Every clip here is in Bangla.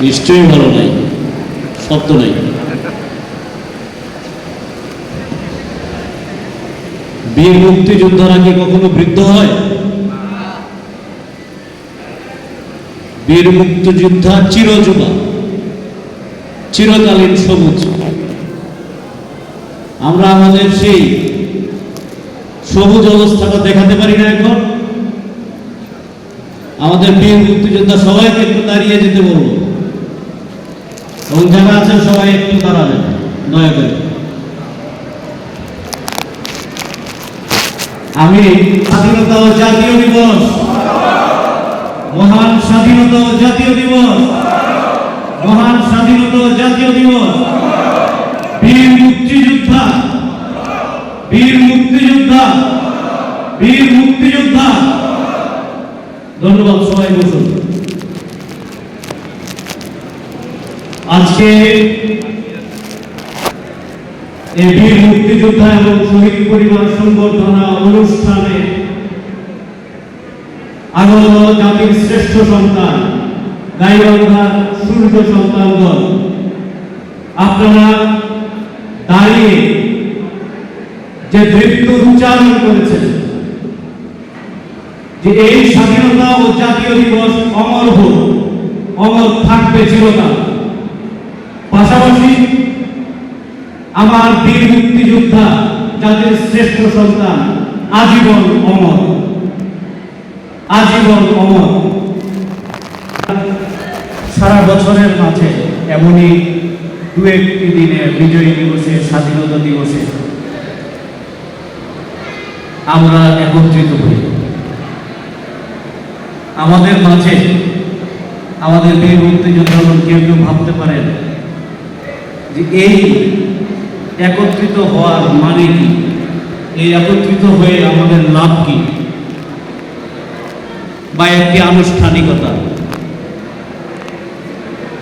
নিশ্চয়ই ভালো নাই, শব্দ নাই। বীর মুক্তিযোদ্ধারা কি কখনো বৃদ্ধ হয়? বীর মুক্তিযোদ্ধা চিরযুবা, চিরকালীন সবুজ। আমরা আমাদের সেই সবুজ অবস্থাটা দেখাতে পারি না এখন। আমাদের বীর মুক্তিযোদ্ধা সবাইকে একটু দাঁড়িয়ে যেতে বলবো, এবং যারা আছেন সবাই একটু দাঁড়াবেন দয়া করে। আমি স্বাধীনতা ও জাতীয় দিবস, মহান স্বাধীনতা ও জাতীয় দিবস, মহান স্বাধীনতা ও জাতীয় দিবস, বীর মুক্তিযোদ্ধা, বীর মুক্তিযোদ্ধা, বীর মুক্তিযোদ্ধা। ধন্যবাদ, সবাই বসুন। আজকে এই বীর মুক্তিযোদ্ধা এবং শহীদ পরিবার সংবর্ধনা অনুষ্ঠানে আগত জাতির শ্রেষ্ঠ সন্তান, গাইবান্ধার সূর্য সন্তানগণ, আপনারা দাঁড়িয়ে যে দৃপ্ত উচ্চারণ করেছেন যে এই স্বাধীনতা ও জাতীয় দিবস অমর হোক, অমর থাকবে চিরকাল। পাশাপাশি আমার বীর মুক্তিযোদ্ধা জাতির শ্রেষ্ঠ সন্তান আজীবন অমর, আজীবন অমর। সারা বছরের মাঝে এমনই দু একটি দিনে, বিজয় দিবসে, স্বাধীনতা দিবসে আমরা একত্রিত হই। আমাদের মাঝে আমাদের বীর মুক্তিযোদ্ধাগণ কেউ কেউ ভাবতে পারেন যে এই একত্রিত হওয়ার মানে কি, এই একত্রিত হয়ে আমাদের লাভ কি, বা একটি আনুষ্ঠানিকতা।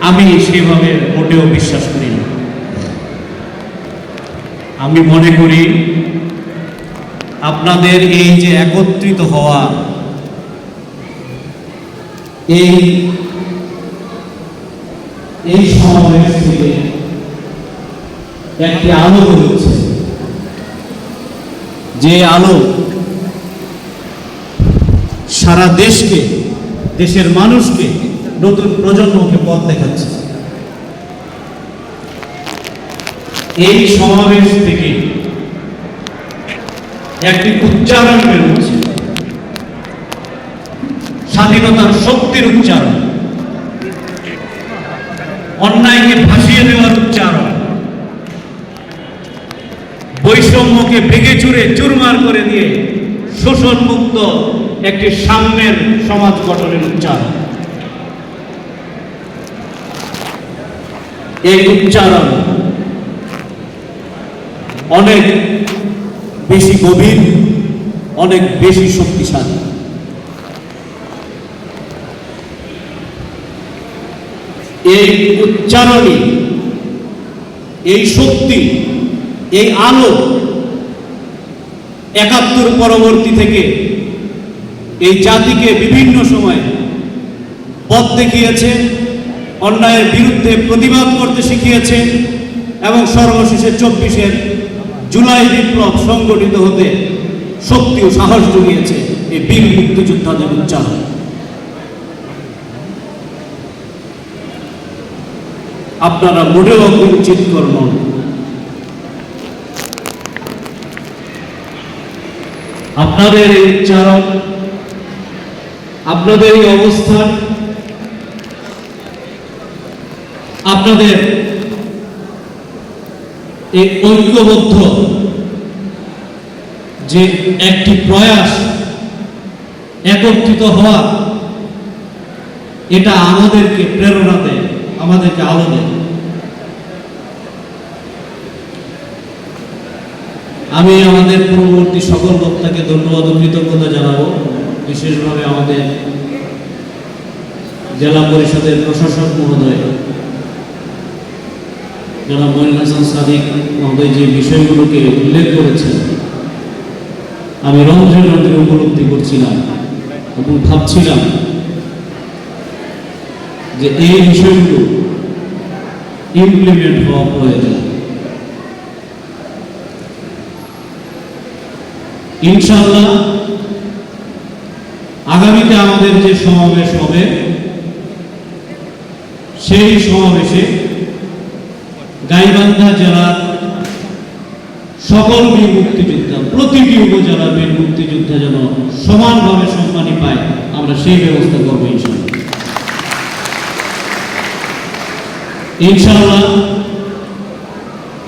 আমি সেভাবে মোটেও বিশ্বাস করি না। আমি মনে করি আপনাদের এই যে একত্রিত হওয়া, এই সমাবেশ থেকে একটি আলো হচ্ছে, যে আলো সারা দেশকে, দেশের মানুষকে, নতুন প্রজন্মকে পথ দেখাচ্ছে। এই সমাবেশ থেকে একটি উচ্চারণ বেরোচ্ছে, স্বাধীনতার শক্তির উচ্চারণ, অন্যায়কে ভাসিয়ে দেওয়ার উচ্চারণ, বৈষম্যকে ভেঙে চুরে চুরমার করে দিয়ে শোষণ মুক্ত একটি সাম্যের সমাজ গঠনের উচ্চারণ। এই উচ্চারণ অনেক বেশি গভীর, অনেক বেশি শক্তিশালী। এই উচ্চারণই, এই শক্তি, এই আলো ৭১ পরবর্তী থেকে এই জাতিকে বিভিন্ন সময় পথ দেখিয়েছে, অন্যায়ের বিরুদ্ধে প্রতিবাদ করতে শিখিয়েছে, এবং সর্বশেষে ২৪ জুলাই বিপ্লব সংগঠিত হতে শক্তি ও সাহস জুগিয়েছে এই বীর মুক্তিযোদ্ধাদের উচ্চারণ। আপনারা মোটেও কিঞ্চিত কর্ম, আপনাদের এই উচ্চারণ, আপনাদের এই অবস্থান, আপনাদের এই ঐক্যবদ্ধ যে একটি প্রয়াস, একত্রিত হওয়া, এটা আমাদেরকে প্রেরণা দেয়, আমাদেরকে আলো দেয়। আমি আমাদের পূর্ববর্তী সকল বক্তাকে ধন্যবাদ ও কৃতজ্ঞতা জানাবো, বিশেষভাবে আমাদের জেলা পরিষদের প্রশাসক মহোদয় জনাব মঈনুল হাসান সাদিক মহোদয় যে বিষয়গুলোকে উল্লেখ করেছেন, আমি রন্ধ্রে উপলব্ধি করছিলাম এবং ভাবছিলাম যে এই বিষয়গুলো ইমপ্লিমেন্ট হওয়া প্রয়োজন। ইনশাআল্লাহ আগামীতে আমাদের যে সমাবেশ হবে সেই সমাবেশে গাইবান্ধা জেলার সকল বীর মুক্তিযোদ্ধা, প্রতিটি উপজেলার বীর মুক্তিযোদ্ধা যেন সমানভাবে সম্মানী পায়, আমরা সেই ব্যবস্থা করব ইনশাআল্লাহ। ইনশাআল্লাহ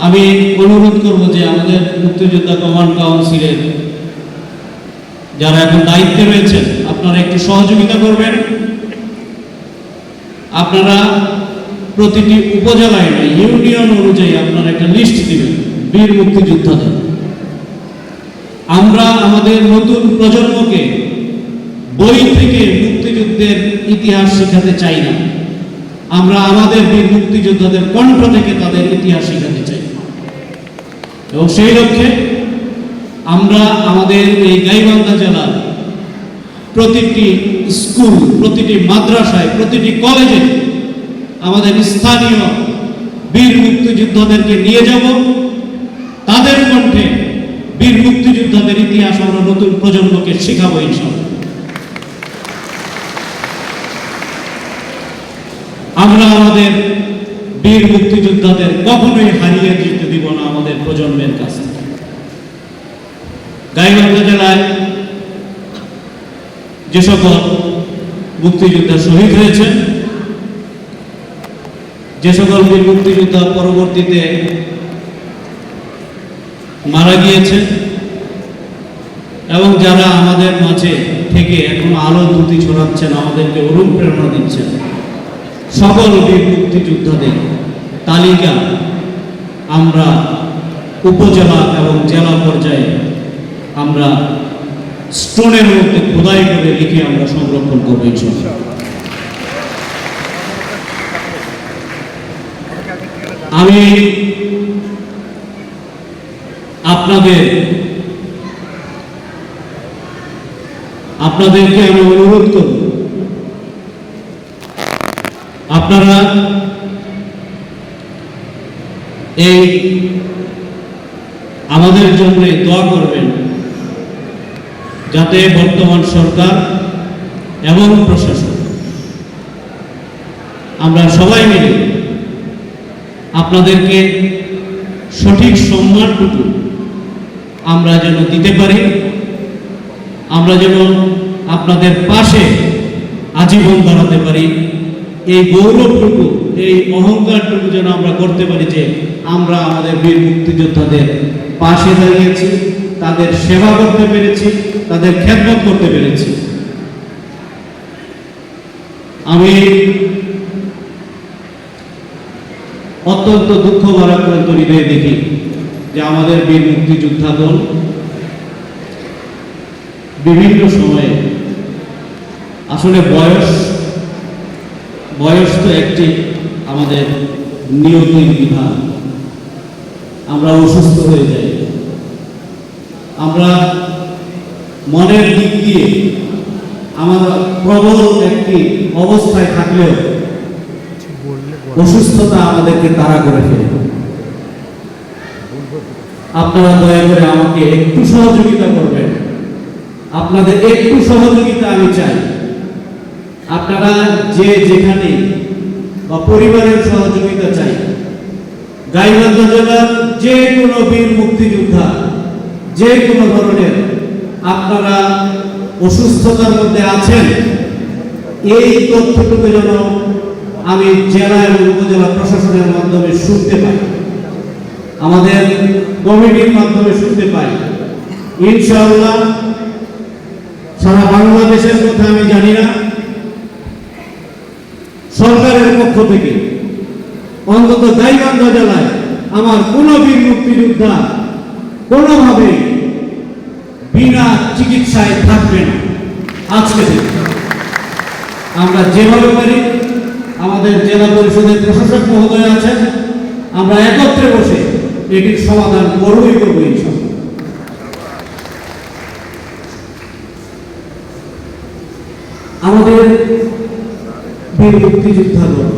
আমি অনুরোধ করব যে আমাদের মুক্তিযোদ্ধা কমান্ড কাউন্সিলের যারা এখন দায়িত্বে রয়েছেন, আপনারা একটু সহযোগিতা করবেন। আপনারা প্রতিটি উপজেলায় নয়, ইউনিয়ন অনুযায়ী আপনারা একটা লিস্ট দিবেন বীর মুক্তিযোদ্ধাদের। আমরা আমাদের নতুন প্রজন্মকে বই থেকে মুক্তিযুদ্ধের ইতিহাস শেখাতে চাই না, আমরা আমাদের বীর মুক্তিযোদ্ধাদের কণ্ঠ থেকে তাদের ইতিহাস শেখাতে চাই। এবং সেই লক্ষ্যে আমরা আমাদের এই গাইবান্ধা জেলার প্রতিটি স্কুল, প্রতিটি মাদ্রাসায়, প্রতিটি কলেজে আমাদের স্থানীয় বীর মুক্তিযোদ্ধাদেরকে নিয়ে যাব। তাদের কণ্ঠে বীর মুক্তিযোদ্ধাদের ইতিহাস আমরা নতুন প্রজন্মকে শেখাবো ইনশাআল্লাহ। আমরা আমাদের বীর মুক্তিযোদ্ধাদের কখনোই হারিয়ে যেতে দিব না আমাদের প্রজন্মের কাছ থেকে। গাইবান্ধা জেলায় যে সকল মুক্তিযোদ্ধা শহীদ হয়েছেন, যে সকল বীর মুক্তিযোদ্ধা পরবর্তীতে মারা গিয়েছেন এবং যারা আমাদের মাঝে থেকে এখনো আলো দ্যুতি ছড়াচ্ছেন, আমাদেরকে অনুপ্রেরণা দিচ্ছেন, সকল বীর মুক্তিযোদ্ধাদের তালিকা আমরা উপজেলা এবং জেলা পর্যায়ে আমরা স্টোনের মধ্যে খোদাই করে লিখে আমরা সংরক্ষণ করব ইনশাআল্লাহ। আমি আপনাদেরকে আমি অনুরোধ করব, আপনারা এই আমাদের জন্য দোয়া করবেন যাতে বর্তমান সরকার এবং প্রশাসন আমরা সবাই মিলে আপনাদেরকে সঠিক সম্মানটুকু আমরা যেন দিতে পারি, আমরা যেন আপনাদের পাশে আজীবন দাঁড়াতে পারি। এই গৌরবটুকু, এই অহংকারটুকু যেন আমরা করতে পারি যে আমরা আমাদের বীর মুক্তিযোদ্ধাদের পাশে দাঁড়িয়েছি, তাদের সেবা করতে পেরেছি, তাদের খেদমত করতে পেরেছি। আমি অত্যন্ত দুঃখ ভারাক্রান্ত হৃদয়ে দেখি যে আমাদের বীর মুক্তিযোদ্ধা দল বিভিন্ন সময়ে আসলে বয়স তো একটি আমাদের নিয়তির বিধান, আমরা অসুস্থ হয়ে যাই, আমরা মনের দিক দিয়ে আমরা প্রবল একটি অবস্থায় থাকলেও অসুস্থতা আমাদেরকে তাড়া করে ফেলে। আপনারা দয়া করে আমাকে একটু সহযোগিতা করবেন, আপনাদের একটু সহযোগিতা আমি চাই। আপনারা যে যেখানে বা পরিবারের সহযোগিতা চাই, গাইবান্ধা জেলার যে কোনো বীর মুক্তিযোদ্ধা যে কোনো ধরনের আপনারা অসুস্থতার মধ্যে আছেন, এই তথ্যটুকু যেন আমি জেলা এবং উপজেলা প্রশাসনের মাধ্যমে শুনতে পাই, আমাদের কমিটির মাধ্যমে শুনতে পাই। ইনশাআল্লাহ সারা বাংলাদেশের কথা আমি জানি না, সরকারের পক্ষ থেকে অন্তত গাইবান্ধা জেলায় আমার কোনো বীর মুক্তিযোদ্ধা কোনোভাবে বিনা চিকিৎসায় থাকবে না। আজকে আমরা যেভাবে পারি আমাদের জেলা পরিষদের প্রশাসক মহোদয় আছেন, আমরা একত্রে বসে এটির সমাধান করবই করবো ইনশাআল্লাহ। আমাদের বীর মুক্তিযোদ্ধাগণ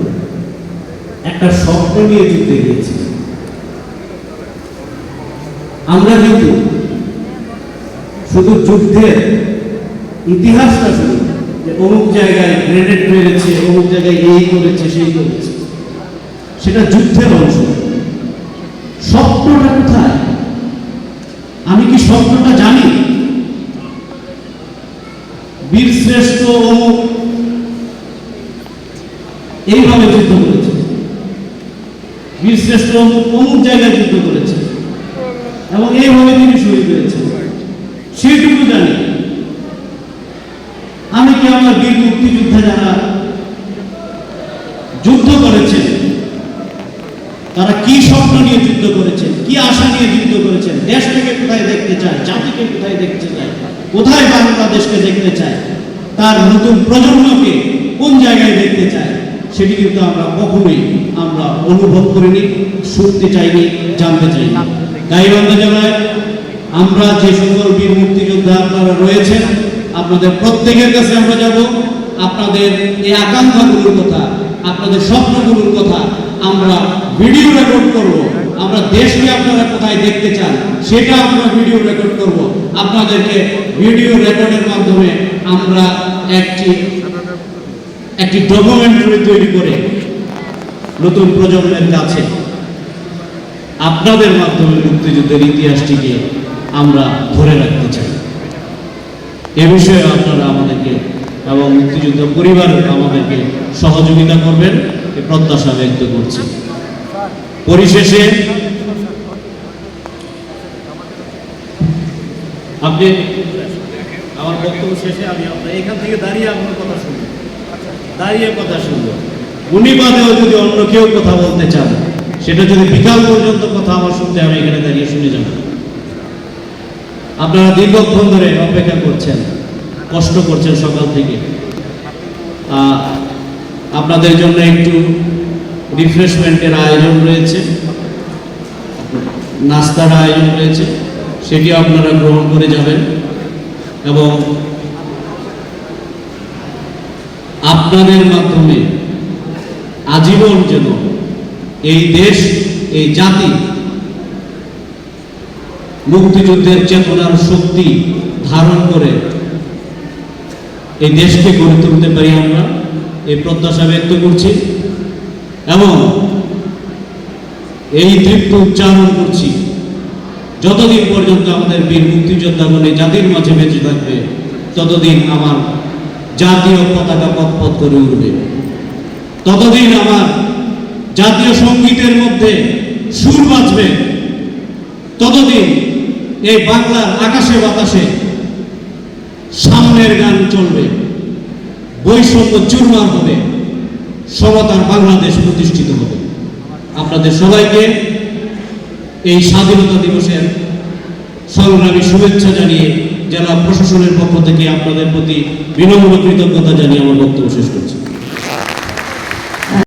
একটা স্বপ্ন নিয়ে যুদ্ধে গিয়েছে। আমরা কিন্তু শুধু যুদ্ধের ইতিহাসটা শুনি যে অমুক জায়গায় গ্রেনেড মেরেছে, অমুক জায়গায় এই করেছে সেই করেছে, সেটা যুদ্ধের অংশ। স্বপ্নটা কোথায়? আমি কি স্বপ্নটা জানি? বীরশ্রেষ্ঠ অমুক এইভাবে যুদ্ধ করেছে, বীরশ্রেষ্ঠ অমুক অমুক জায়গায় যুদ্ধ করেছে এবং এইভাবে তিনি শহীদ হয়েছেন, সেইটুকু জানি। আমি কি আমার বীর মুক্তিযোদ্ধা যারা যুদ্ধ করেছেন তারা কি স্বপ্ন নিয়ে যুদ্ধ করেছেন, কি আশা নিয়ে যুদ্ধ করেছেন, দেশটাকে কোথায় দেখতে চায়, জাতিকে কোথায় দেখতে চায়, কোথায় বাংলাদেশকে দেখতে চায়, তার নতুন প্রজন্মকে কোন জায়গায় দেখতে চায়, সেটি কিন্তু আমরা কখনোই অনুভব করিনি, শুনতে চাইনি, জানতে চাইনি। গাইবান্ধা জেলায় আমরা যে সকল বীর মুক্তিযোদ্ধা আপনারা রয়েছেন, আপনাদের প্রত্যেকের কাছে আমরা যাব, আপনাদের এই আকাঙ্ক্ষাগুলোর কথা, আপনাদের স্বপ্নগুলোর কথা আমরা ভিডিও রেকর্ড করব। আমরা দেশকে আপনারা কোথায় দেখতে চান সেটা আমরা ভিডিও রেকর্ড করব। আপনাদেরকে ভিডিও রেকর্ডের মাধ্যমে আমরা একটি ডকুমেন্টারি তৈরি করে নতুন প্রজন্মের কাছে আপনাদের মাধ্যমে মুক্তিযুদ্ধের ইতিহাসটিকে আমরা ধরে রাখতে চাই। এ বিষয়ে আপনারা আমাদেরকে এবং মুক্তিযুদ্ধ পরিবার আমাদেরকে সহযোগিতা করবেন এই প্রত্যাশা ব্যক্ত করছি। পরিশেষে আপনি আমার বক্তব্য শেষে আমি আপনার এখান থেকে দাঁড়িয়ে আপনার কথা শুনবো, দাঁড়িয়ে কথা শুনবো। উনি বাদেও যদি অন্য কেউ কথা বলতে চান, সেটা যদি বিকাল পর্যন্ত কথা আমার শুনতে আমি এখানে দাঁড়িয়ে শুনে যাব। আপনারা দীর্ঘক্ষণ ধরে অপেক্ষা করছেন, কষ্ট করছেন সকাল থেকে। আপনাদের জন্য একটু রিফ্রেশমেন্টের আয়োজন রয়েছে, নাস্তার আয়োজন রয়েছে, সেটি আপনারা গ্রহণ করে যাবেন এবং আপনাদের মাধ্যমে আজীবন যেন এই দেশ, এই জাতি মুক্তিযুদ্ধের চেতনার শক্তি ধারণ করে এই দেশকে গড়ে তুলতে পারি, আমরা এই প্রত্যাশা ব্যক্ত করছি এবং এই তৃপ্ত উচ্চারণ করছি যতদিন পর্যন্ত আমাদের বীর মুক্তিযোদ্ধাগণ এই জাতির মাঝে বেঁচে থাকবে ততদিন আমার জাতীয় পতাকা পথ করে উঠবে, ততদিন আমার জাতীয় সঙ্গীতের মধ্যে সুর বাজবে, ততদিন এই বাংলার আকাশে বাতাসে সামনের গান চলবে, বৈষম্য চুরমার হবে, সমতার বাংলাদেশ প্রতিষ্ঠিত হবে। আপনাদের সবাইকে এই স্বাধীনতা দিবসের সংগ্রামী শুভেচ্ছা জানিয়ে জেলা প্রশাসনের পক্ষ থেকে আপনাদের প্রতি বিনম্র কৃতজ্ঞতা জানিয়ে আমার বক্তব্য শেষ করছি।